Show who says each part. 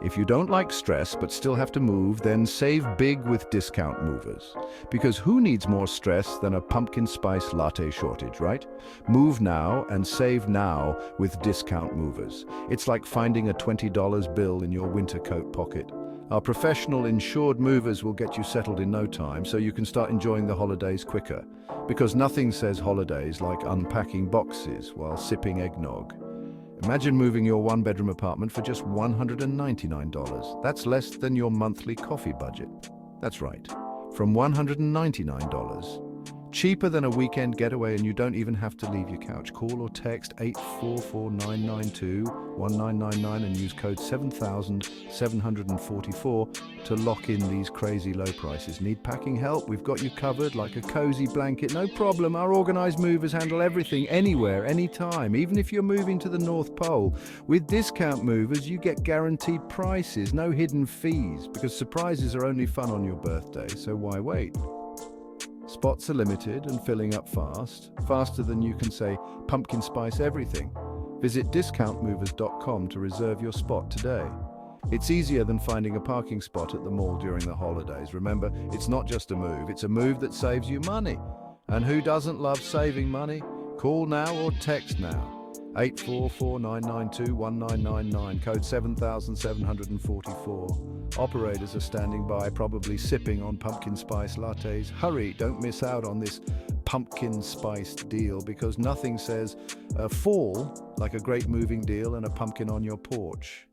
Speaker 1: If you don't like stress but still have to move, then save big with Discount Movers. Because who needs more stress than a pumpkin spice latte shortage, right? Move now and save now with Discount Movers. It's like finding a $20 bill in your winter coat pocket. Our professional insured movers will get you settled in no time so you can start enjoying the holidays quicker. Because nothing says holidays like unpacking boxes while sipping eggnog. Imagine moving your one-bedroom apartment for just $199. That's less than your monthly coffee budget. That's right, from $199. Cheaper than a weekend getaway, and you don't even have to leave your couch. Call or text 844-992-1999 and use code 7744 to lock in these crazy low prices. Need packing help? We've got you covered like a cozy blanket. No problem. Our organized movers handle everything, anywhere, anytime, even if you're moving to the North Pole. With Discount Movers, you get guaranteed prices, no hidden fees, because surprises are only fun on your birthday, so why wait? Spots are limited and filling up fast, faster than you can say pumpkin spice everything. Visit discountmovers.com to reserve your spot today. It's easier than finding a parking spot at the mall during the holidays. Remember, it's not just a move, it's a move that saves you money. And who doesn't love saving money? Call now or text now. 844-992-1999, code 7744. Operators are standing by, probably sipping on pumpkin spice lattes. Hurry, don't miss out on this pumpkin spiced deal, because nothing says fall like a great moving deal and a pumpkin on your porch.